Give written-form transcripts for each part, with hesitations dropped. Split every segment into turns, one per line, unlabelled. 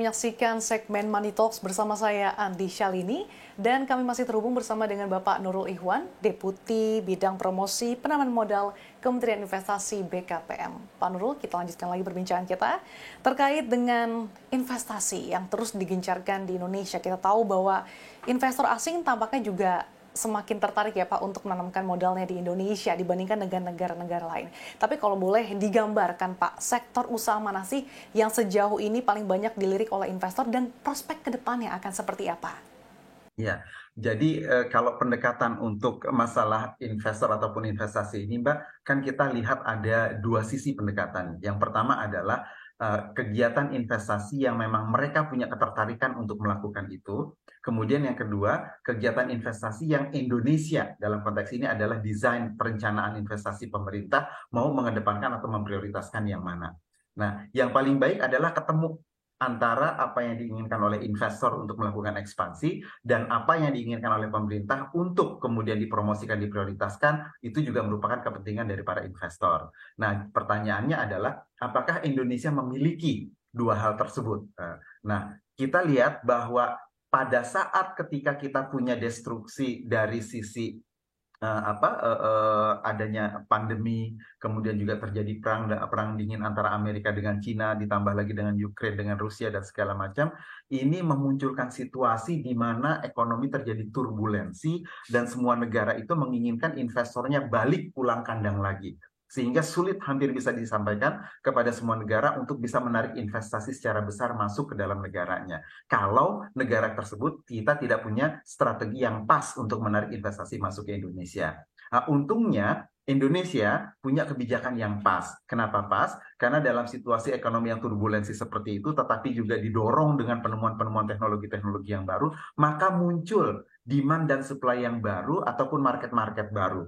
menyaksikan segmen Money Talks bersama saya Andi Shalini dan kami masih terhubung bersama dengan Bapak Nurul Ikhwan, Deputi Bidang Promosi Penanaman Modal Kementerian Investasi BKPM. Pak Nurul, kita lanjutkan lagi perbincangan kita terkait dengan investasi yang terus digencarkan di Indonesia. Kita tahu bahwa investor asing tampaknya juga semakin tertarik ya Pak untuk menanamkan modalnya di Indonesia dibandingkan dengan negara-negara lain. Tapi kalau boleh digambarkan Pak, sektor usaha mana sih yang sejauh ini paling banyak dilirik oleh investor dan prospek ke depannya akan seperti apa?
Ya, jadi kalau pendekatan untuk masalah investor ataupun investasi ini, Mbak, kan kita lihat ada dua sisi pendekatan. Yang pertama adalah kegiatan investasi yang memang mereka punya ketertarikan untuk melakukan itu. Kemudian yang kedua, kegiatan investasi yang Indonesia dalam konteks ini adalah desain perencanaan investasi pemerintah mau mengedepankan atau memprioritaskan yang mana. Nah, yang paling baik adalah ketemu antara apa yang diinginkan oleh investor untuk melakukan ekspansi dan apa yang diinginkan oleh pemerintah untuk kemudian dipromosikan, diprioritaskan, itu juga merupakan kepentingan dari para investor. Nah, pertanyaannya adalah apakah Indonesia memiliki dua hal tersebut? Nah, kita lihat bahwa pada saat ketika kita punya destruksi dari sisi adanya pandemi, kemudian juga terjadi perang dingin antara Amerika dengan Cina, ditambah lagi dengan Ukraina dengan Rusia dan segala macam, ini memunculkan situasi di mana ekonomi terjadi turbulensi dan semua negara itu menginginkan investornya balik pulang kandang lagi. Sehingga sulit hampir bisa disampaikan kepada semua negara untuk bisa menarik investasi secara besar masuk ke dalam negaranya. Kalau negara tersebut kita tidak punya strategi yang pas untuk menarik investasi masuk ke Indonesia. Nah, untungnya Indonesia punya kebijakan yang pas. Kenapa pas? Karena dalam situasi ekonomi yang turbulensi seperti itu, tetapi juga didorong dengan penemuan-penemuan teknologi-teknologi yang baru, maka muncul demand dan supply yang baru ataupun market-market baru.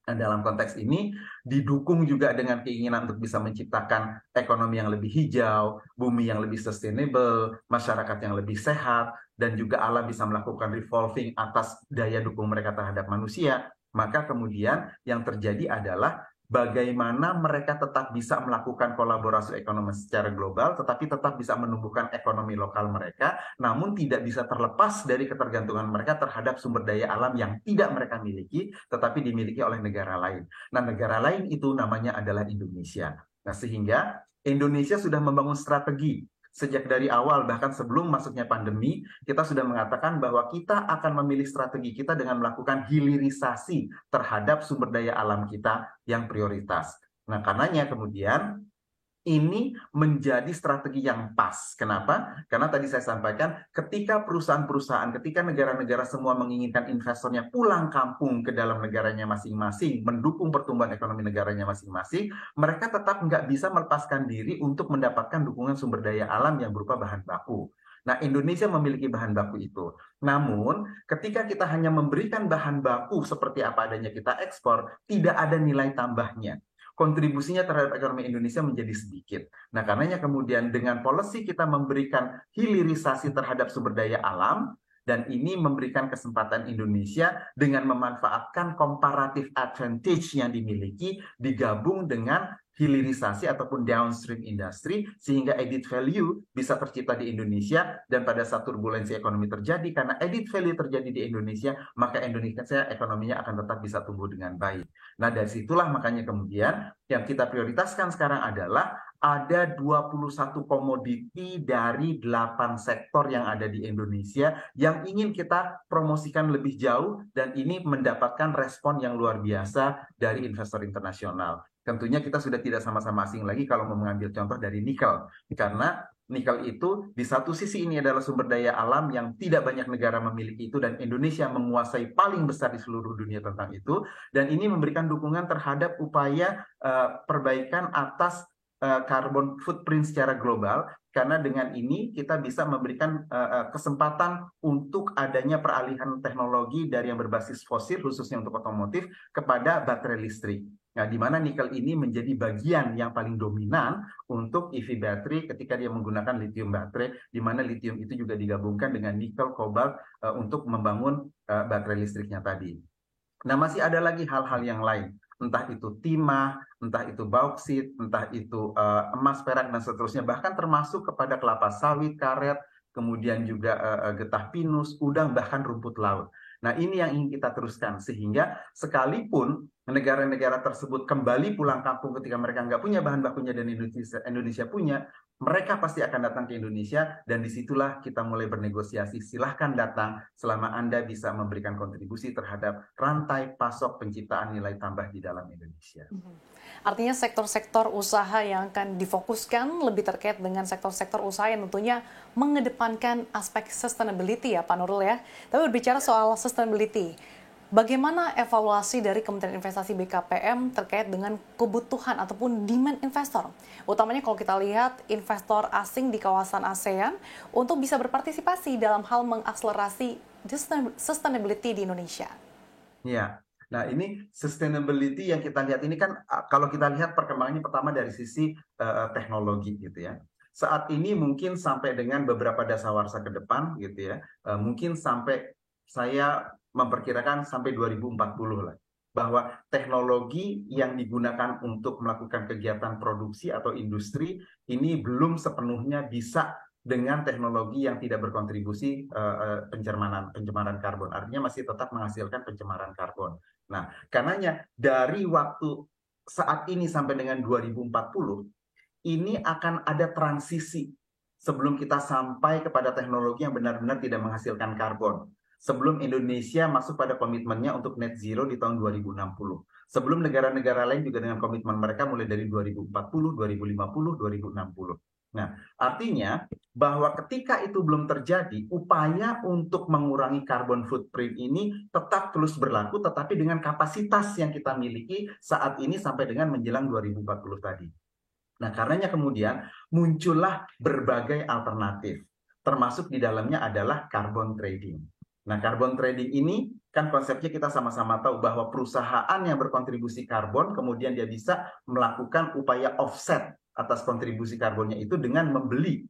Nah, dalam konteks ini didukung juga dengan keinginan untuk bisa menciptakan ekonomi yang lebih hijau, bumi yang lebih sustainable, masyarakat yang lebih sehat, dan juga alam bisa melakukan revolving atas daya dukung mereka terhadap manusia. Maka kemudian yang terjadi adalah bagaimana mereka tetap bisa melakukan kolaborasi ekonomi secara global, tetapi tetap bisa menumbuhkan ekonomi lokal mereka, namun tidak bisa terlepas dari ketergantungan mereka terhadap sumber daya alam yang tidak mereka miliki, tetapi dimiliki oleh negara lain. Nah, negara lain itu namanya adalah Indonesia. Nah, sehingga Indonesia sudah membangun strategi sejak dari awal, bahkan sebelum masuknya pandemi, kita sudah mengatakan bahwa kita akan memilih strategi kita dengan melakukan hilirisasi terhadap sumber daya alam kita yang prioritas. Nah, karenanya kemudian ini menjadi strategi yang pas. Kenapa? Karena tadi saya sampaikan, ketika perusahaan-perusahaan, ketika negara-negara semua menginginkan investornya pulang kampung ke dalam negaranya masing-masing, mendukung pertumbuhan ekonomi negaranya masing-masing, mereka tetap nggak bisa melepaskan diri untuk mendapatkan dukungan sumber daya alam yang berupa bahan baku. Nah, Indonesia memiliki bahan baku itu. Namun, ketika kita hanya memberikan bahan baku seperti apa adanya kita ekspor, tidak ada nilai tambahnya. Kontribusinya terhadap ekonomi Indonesia menjadi sedikit. Nah, karenanya kemudian dengan policy kita memberikan hilirisasi terhadap sumber daya alam, dan ini memberikan kesempatan Indonesia dengan memanfaatkan comparative advantage yang dimiliki digabung dengan hilirisasi ataupun downstream industry sehingga added value bisa tercipta di Indonesia, dan pada saat turbulensi ekonomi terjadi karena added value terjadi di Indonesia, maka Indonesia ekonominya akan tetap bisa tumbuh dengan baik. Nah, dari situlah makanya kemudian yang kita prioritaskan sekarang adalah ada 21 komoditi dari 8 sektor yang ada di Indonesia yang ingin kita promosikan lebih jauh, dan ini mendapatkan respon yang luar biasa dari investor internasional. Tentunya kita sudah tidak sama-sama asing lagi kalau mau mengambil contoh dari nikel, karena nikel itu di satu sisi ini adalah sumber daya alam yang tidak banyak negara memiliki itu, dan Indonesia menguasai paling besar di seluruh dunia tentang itu, dan ini memberikan dukungan terhadap upaya perbaikan atas carbon footprint secara global, karena dengan ini kita bisa memberikan kesempatan untuk adanya peralihan teknologi dari yang berbasis fosil khususnya untuk otomotif kepada baterai listrik. Nah, di mana nikel ini menjadi bagian yang paling dominan untuk EV battery ketika dia menggunakan lithium baterai, di mana lithium itu juga digabungkan dengan nikel, kobalt untuk membangun baterai listriknya tadi. Nah, masih ada lagi hal-hal yang lain. entah itu timah, entah itu bauksit, entah itu emas, perak, dan seterusnya, bahkan termasuk kepada kelapa sawit, karet, kemudian juga getah pinus, udang, bahkan rumput laut. Nah, ini yang ingin kita teruskan, sehingga sekalipun negara-negara tersebut kembali pulang kampung ketika mereka nggak punya bahan bakunya dan Indonesia punya, mereka pasti akan datang ke Indonesia, dan disitulah kita mulai bernegosiasi. Silahkan datang selama Anda bisa memberikan kontribusi terhadap rantai pasok penciptaan nilai tambah di dalam Indonesia.
Artinya sektor-sektor usaha yang akan difokuskan lebih terkait dengan sektor-sektor usaha yang tentunya mengedepankan aspek sustainability ya Pak Nurul ya. Tapi berbicara soal sustainability, bagaimana evaluasi dari Kementerian Investasi BKPM terkait dengan kebutuhan ataupun demand investor? Utamanya kalau kita lihat investor asing di kawasan ASEAN untuk bisa berpartisipasi dalam hal mengakselerasi sustainability di Indonesia.
Ya, nah ini sustainability yang kita lihat ini kan kalau kita lihat perkembangannya pertama dari sisi teknologi gitu ya. Saat ini mungkin sampai dengan beberapa dasawarsa ke depan gitu ya, mungkin sampai saya memperkirakan sampai 2040 lah, bahwa teknologi yang digunakan untuk melakukan kegiatan produksi atau industri ini belum sepenuhnya bisa dengan teknologi yang tidak berkontribusi pencemaran karbon. Artinya masih tetap menghasilkan pencemaran karbon. Nah, karenanya dari waktu saat ini sampai dengan 2040, ini akan ada transisi sebelum kita sampai kepada teknologi yang benar-benar tidak menghasilkan karbon. Sebelum Indonesia masuk pada komitmennya untuk net zero di tahun 2060. Sebelum negara-negara lain juga dengan komitmen mereka mulai dari 2040, 2050, 2060. Nah, artinya bahwa ketika itu belum terjadi, upaya untuk mengurangi carbon footprint ini tetap terus berlaku, tetapi dengan kapasitas yang kita miliki saat ini sampai dengan menjelang 2040 tadi. Nah, karenanya kemudian muncullah berbagai alternatif, termasuk di dalamnya adalah carbon trading. Nah, carbon trading ini kan konsepnya kita sama-sama tahu bahwa perusahaan yang berkontribusi karbon, kemudian dia bisa melakukan upaya offset atas kontribusi karbonnya itu dengan membeli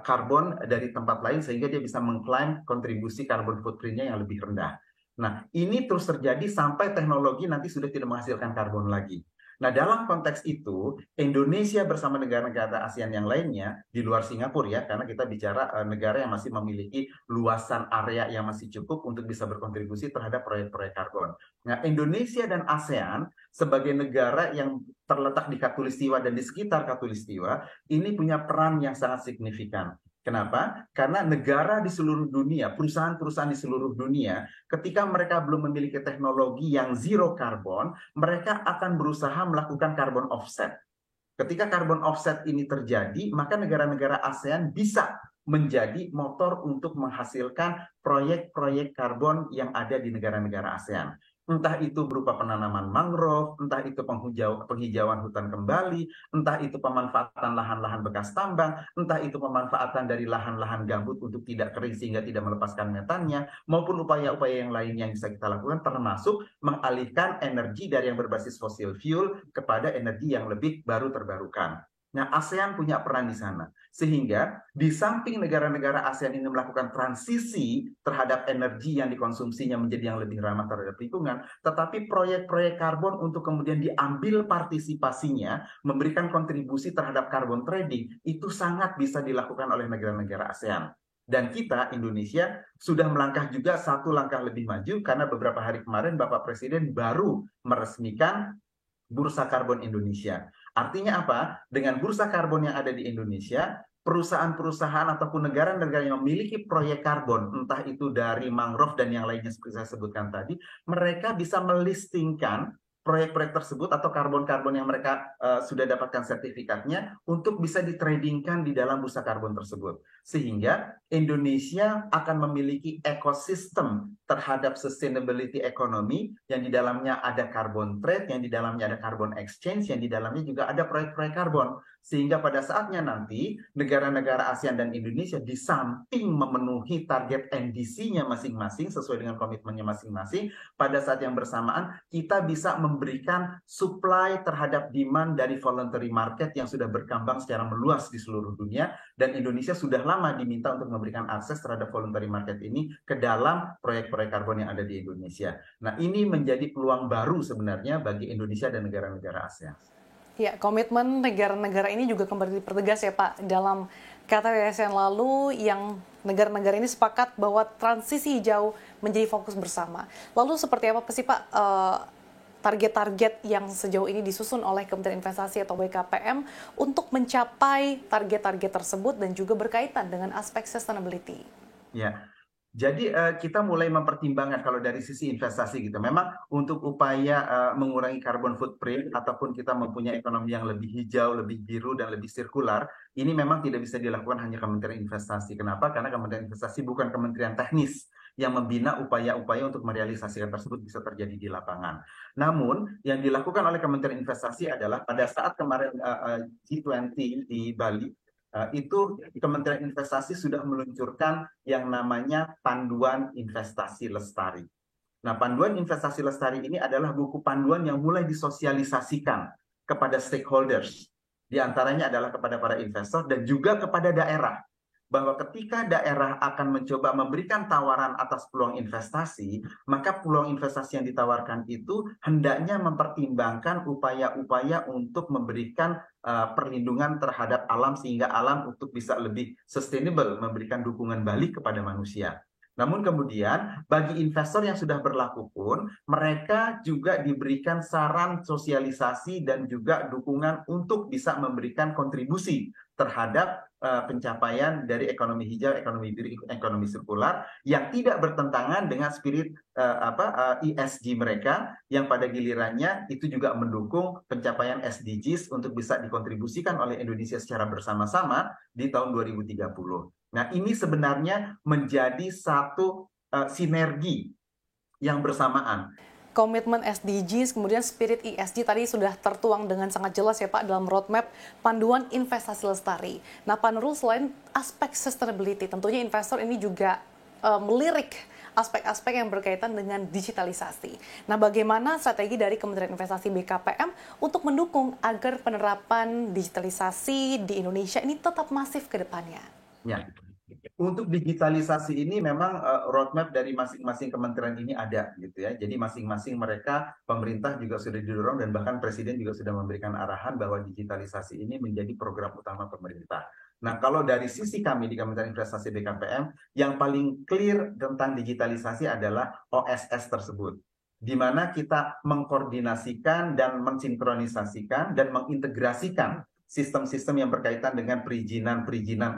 karbon dari tempat lain, sehingga dia bisa mengklaim kontribusi carbon footprint-nya yang lebih rendah. Nah, ini terus terjadi sampai teknologi nanti sudah tidak menghasilkan karbon lagi. Nah, dalam konteks itu, Indonesia bersama negara-negara ASEAN yang lainnya, di luar Singapura ya, karena kita bicara negara yang masih memiliki luasan area yang masih cukup untuk bisa berkontribusi terhadap proyek-proyek karbon. Nah, Indonesia dan ASEAN sebagai negara yang terletak di Khatulistiwa dan di sekitar Khatulistiwa, ini punya peran yang sangat signifikan. Kenapa? Karena negara di seluruh dunia, perusahaan-perusahaan di seluruh dunia, ketika mereka belum memiliki teknologi yang zero carbon, mereka akan berusaha melakukan carbon offset. Ketika carbon offset ini terjadi, maka negara-negara ASEAN bisa menjadi motor untuk menghasilkan proyek-proyek karbon yang ada di negara-negara ASEAN. Entah itu berupa penanaman mangrove, entah itu penghijauan hutan kembali, entah itu pemanfaatan lahan-lahan bekas tambang, entah itu pemanfaatan dari lahan-lahan gambut untuk tidak kering sehingga tidak melepaskan metannya, maupun upaya-upaya yang lain yang bisa kita lakukan, termasuk mengalihkan energi dari yang berbasis fossil fuel kepada energi yang lebih baru terbarukan. Nah, ASEAN punya peran di sana. Sehingga di samping negara-negara ASEAN ini melakukan transisi terhadap energi yang dikonsumsinya menjadi yang lebih ramah terhadap lingkungan, tetapi proyek-proyek karbon untuk kemudian diambil partisipasinya, memberikan kontribusi terhadap carbon trading, itu sangat bisa dilakukan oleh negara-negara ASEAN. Dan kita, Indonesia, sudah melangkah juga satu langkah lebih maju, karena beberapa hari kemarin Bapak Presiden baru meresmikan Bursa Karbon Indonesia. Artinya apa? Dengan bursa karbon yang ada di Indonesia, perusahaan-perusahaan ataupun negara-negara yang memiliki proyek karbon, entah itu dari mangrove dan yang lainnya seperti saya sebutkan tadi, mereka bisa melistingkan proyek-proyek tersebut atau karbon-karbon yang mereka sudah dapatkan sertifikatnya untuk bisa ditradingkan di dalam bursa karbon tersebut. Sehingga Indonesia akan memiliki ekosistem terhadap sustainability economy yang di dalamnya ada carbon trade, yang di dalamnya ada carbon exchange, yang di dalamnya juga ada proyek-proyek karbon. Sehingga pada saatnya nanti negara-negara ASEAN dan Indonesia di samping memenuhi target NDC-nya masing-masing sesuai dengan komitmennya masing-masing, pada saat yang bersamaan kita bisa memberikan supply terhadap demand dari voluntary market yang sudah berkembang secara meluas di seluruh dunia, dan Indonesia sudah lama diminta untuk memberikan akses terhadap voluntary market ini ke dalam proyek-proyek karbon yang ada di Indonesia. Nah, ini menjadi peluang baru sebenarnya bagi Indonesia dan negara-negara ASEAN.
Ya, komitmen negara-negara ini juga kembali dipertegas ya Pak dalam KTT ASEAN lalu yang negara-negara ini sepakat bahwa transisi hijau menjadi fokus bersama. Lalu seperti apa sih Pak target-target yang sejauh ini disusun oleh Kementerian Investasi atau BKPM untuk mencapai target-target tersebut dan juga berkaitan dengan aspek sustainability?
Ya. Jadi kita mulai mempertimbangkan kalau dari sisi investasi gitu. Memang untuk upaya mengurangi carbon footprint ataupun kita mempunyai ekonomi yang lebih hijau, lebih biru, dan lebih sirkular, ini memang tidak bisa dilakukan hanya Kementerian Investasi. Kenapa? Karena Kementerian Investasi bukan kementerian teknis yang membina upaya-upaya untuk merealisasikan tersebut bisa terjadi di lapangan. Namun, yang dilakukan oleh Kementerian Investasi adalah pada saat kemarin G20 di Bali, itu Kementerian Investasi sudah meluncurkan yang namanya Panduan Investasi Lestari. Nah, Panduan Investasi Lestari ini adalah buku panduan yang mulai disosialisasikan kepada stakeholders. Di antaranya adalah kepada para investor dan juga kepada daerah. Bahwa ketika daerah akan mencoba memberikan tawaran atas peluang investasi, maka peluang investasi yang ditawarkan itu hendaknya mempertimbangkan upaya-upaya untuk memberikan perlindungan terhadap alam sehingga alam untuk bisa lebih sustainable, memberikan dukungan balik kepada manusia. Namun kemudian bagi investor yang sudah berlaku pun, mereka juga diberikan saran sosialisasi dan juga dukungan untuk bisa memberikan kontribusi terhadap pencapaian dari ekonomi hijau, ekonomi biru, ekonomi sirkular yang tidak bertentangan dengan spirit ESG mereka, yang pada gilirannya itu juga mendukung pencapaian SDGs untuk bisa dikontribusikan oleh Indonesia secara bersama-sama di tahun 2030. Nah, ini sebenarnya menjadi satu sinergi yang bersamaan.
Komitmen SDGs, kemudian spirit ESG tadi sudah tertuang dengan sangat jelas ya Pak dalam roadmap Panduan Investasi Lestari. Nah Pak Nurul, selain aspek sustainability, tentunya investor ini juga melirik aspek-aspek yang berkaitan dengan digitalisasi. Nah bagaimana strategi dari Kementerian Investasi BKPM untuk mendukung agar penerapan digitalisasi di Indonesia ini tetap masif ke depannya?
Ya. Untuk digitalisasi ini memang roadmap dari masing-masing kementerian ini ada gitu ya. Jadi masing-masing mereka, pemerintah juga sudah didorong dan bahkan Presiden juga sudah memberikan arahan bahwa digitalisasi ini menjadi program utama pemerintah. Nah, kalau dari sisi kami di Kementerian Investasi BKPM, yang paling clear tentang digitalisasi adalah OSS tersebut, di mana kita mengkoordinasikan dan mensinkronisasikan dan mengintegrasikan sistem-sistem yang berkaitan dengan perizinan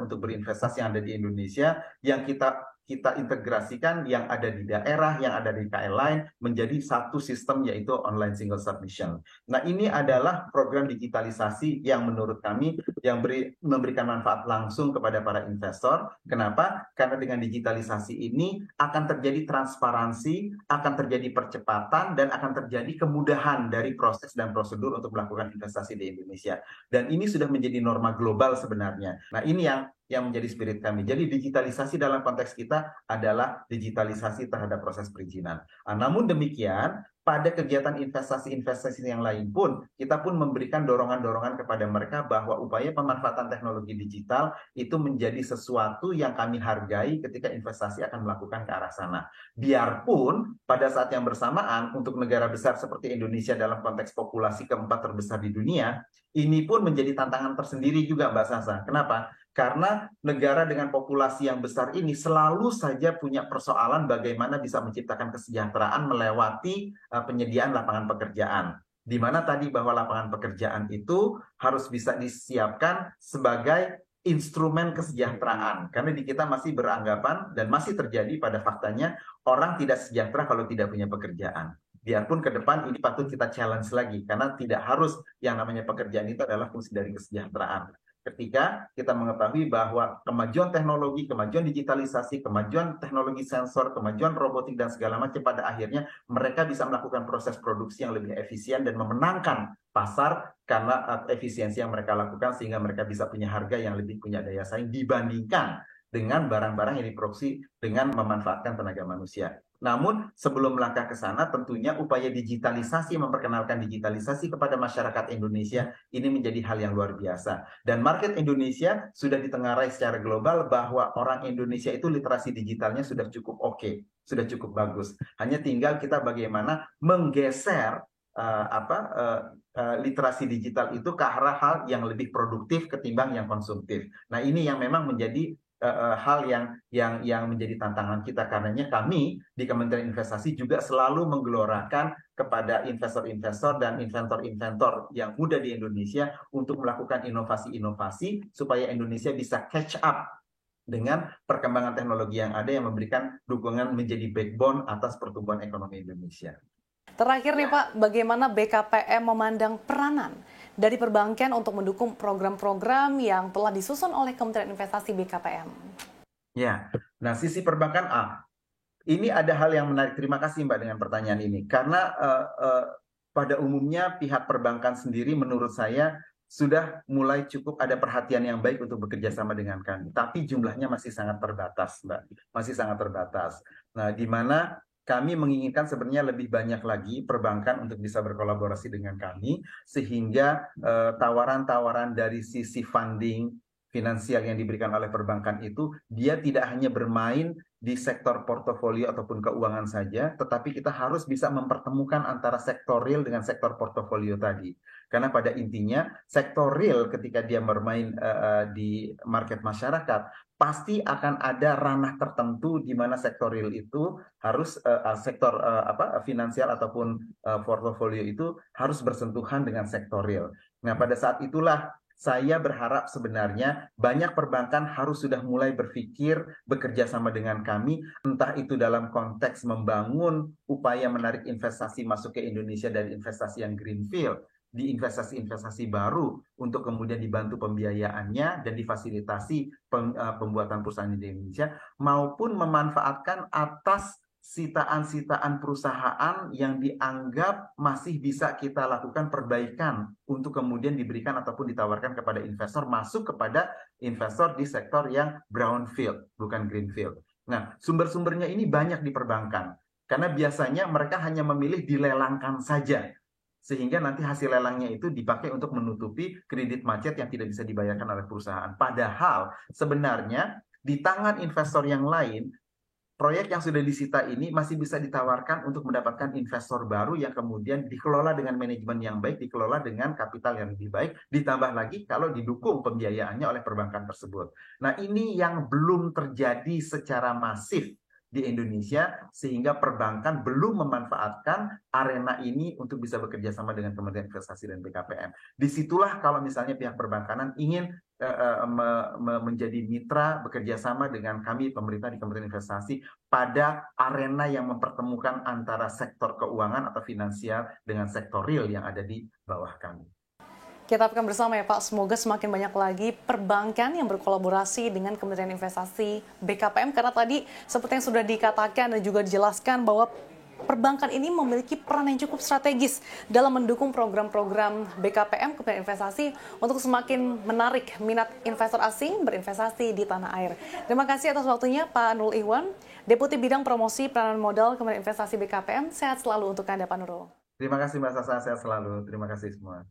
untuk berinvestasi yang ada di Indonesia, yang kita integrasikan yang ada di daerah, yang ada di KL lain, menjadi satu sistem, yaitu online single submission. Nah, ini adalah program digitalisasi yang menurut kami yang memberikan manfaat langsung kepada para investor. Kenapa? Karena dengan digitalisasi ini akan terjadi transparansi, akan terjadi percepatan, dan akan terjadi kemudahan dari proses dan prosedur untuk melakukan investasi di Indonesia. Dan ini sudah menjadi norma global sebenarnya. Nah, ini yang menjadi spirit kami. Jadi digitalisasi dalam konteks kita adalah digitalisasi terhadap proses perizinan. Namun demikian, pada kegiatan investasi-investasi yang lain pun, kita pun memberikan dorongan-dorongan kepada mereka bahwa upaya pemanfaatan teknologi digital itu menjadi sesuatu yang kami hargai ketika investasi akan melakukan ke arah sana. Biarpun pada saat yang bersamaan, untuk negara besar seperti Indonesia dalam konteks populasi keempat terbesar di dunia, ini pun menjadi tantangan tersendiri juga, Mbak Sasa. Kenapa? Karena negara dengan populasi yang besar ini selalu saja punya persoalan bagaimana bisa menciptakan kesejahteraan melewati penyediaan lapangan pekerjaan. Di mana tadi bahwa lapangan pekerjaan itu harus bisa disiapkan sebagai instrumen kesejahteraan. Karena di kita masih beranggapan dan masih terjadi pada faktanya orang tidak sejahtera kalau tidak punya pekerjaan. Biarpun ke depan ini patut kita challenge lagi, karena tidak harus yang namanya pekerjaan itu adalah fungsi dari kesejahteraan. ketika kita mengetahui bahwa kemajuan teknologi, kemajuan digitalisasi, kemajuan teknologi sensor, kemajuan robotik dan segala macam pada akhirnya mereka bisa melakukan proses produksi yang lebih efisien dan memenangkan pasar karena efisiensi yang mereka lakukan sehingga mereka bisa punya harga yang lebih punya daya saing dibandingkan dengan barang-barang yang diproduksi dengan memanfaatkan tenaga manusia. Namun sebelum melangkah ke sana tentunya upaya digitalisasi, memperkenalkan digitalisasi kepada masyarakat Indonesia ini menjadi hal yang luar biasa. Dan market Indonesia sudah ditengarai secara global bahwa orang Indonesia itu literasi digitalnya sudah cukup oke, sudah cukup bagus. Hanya tinggal kita bagaimana menggeser literasi digital itu ke arah hal yang lebih produktif ketimbang yang konsumtif. Nah, ini yang memang menjadi hal yang menjadi tantangan kita, karenanya kami di Kementerian Investasi juga selalu menggelorakan kepada investor-investor dan inventor-inventor yang muda di Indonesia untuk melakukan inovasi-inovasi supaya Indonesia bisa catch up dengan perkembangan teknologi yang ada yang memberikan dukungan menjadi backbone atas pertumbuhan ekonomi Indonesia.
Terakhir nih Pak, bagaimana BKPM memandang peranan dari perbankan untuk mendukung program-program yang telah disusun oleh Kementerian Investasi BKPM?
Ya, nah sisi perbankan ini ada hal yang menarik. Terima kasih Mbak dengan pertanyaan ini. Karena pada umumnya pihak perbankan sendiri menurut saya sudah mulai cukup ada perhatian yang baik untuk bekerja sama dengan kami. Tapi jumlahnya masih sangat terbatas, Mbak. Masih sangat terbatas. Nah, di mana kami menginginkan sebenarnya lebih banyak lagi perbankan untuk bisa berkolaborasi dengan kami, sehingga tawaran-tawaran dari sisi funding finansial yang diberikan oleh perbankan itu, dia tidak hanya bermain di sektor portofolio ataupun keuangan saja, tetapi kita harus bisa mempertemukan antara sektor real dengan sektor portofolio tadi. Karena pada intinya, sektor real ketika dia bermain di market masyarakat, pasti akan ada ranah tertentu di mana sektor real itu harus sektor finansial ataupun portofolio itu harus bersentuhan dengan sektor real. Nah, pada saat itulah saya berharap sebenarnya banyak perbankan harus sudah mulai berpikir bekerja sama dengan kami, entah itu dalam konteks membangun upaya menarik investasi masuk ke Indonesia dari investasi yang greenfield, di investasi-investasi baru untuk kemudian dibantu pembiayaannya dan difasilitasi pembuatan perusahaan di Indonesia, maupun memanfaatkan atas sitaan-sitaan perusahaan yang dianggap masih bisa kita lakukan perbaikan untuk kemudian diberikan ataupun ditawarkan kepada investor, masuk kepada investor di sektor yang brownfield, bukan greenfield. Nah, sumber-sumbernya ini banyak di perbankan, karena biasanya mereka hanya memilih dilelangkan saja, sehingga nanti hasil lelangnya itu dipakai untuk menutupi kredit macet yang tidak bisa dibayarkan oleh perusahaan. Padahal sebenarnya di tangan investor yang lain, proyek yang sudah disita ini masih bisa ditawarkan untuk mendapatkan investor baru yang kemudian dikelola dengan manajemen yang baik, dikelola dengan kapital yang lebih baik, ditambah lagi kalau didukung pembiayaannya oleh perbankan tersebut. Nah, ini yang belum terjadi secara masif di Indonesia, sehingga perbankan belum memanfaatkan arena ini untuk bisa bekerja sama dengan Kementerian Investasi dan BKPM. Disitulah kalau misalnya pihak perbankanan ingin menjadi mitra bekerja sama dengan kami pemerintah di Kementerian Investasi pada arena yang mempertemukan antara sektor keuangan atau finansial dengan sektor real yang ada di bawah kami.
Kita akan bersama ya Pak, semoga semakin banyak lagi perbankan yang berkolaborasi dengan Kementerian Investasi BKPM, karena tadi seperti yang sudah dikatakan dan juga dijelaskan bahwa perbankan ini memiliki peran yang cukup strategis dalam mendukung program-program BKPM, Kementerian Investasi, untuk semakin menarik minat investor asing berinvestasi di tanah air. Terima kasih atas waktunya Pak Nurul Ihwan, Deputi Bidang Promosi Penanaman Modal Kementerian Investasi BKPM. Sehat selalu untuk Anda Pak Nurul.
Terima kasih Mbak Sasa, sehat selalu. Terima kasih semua.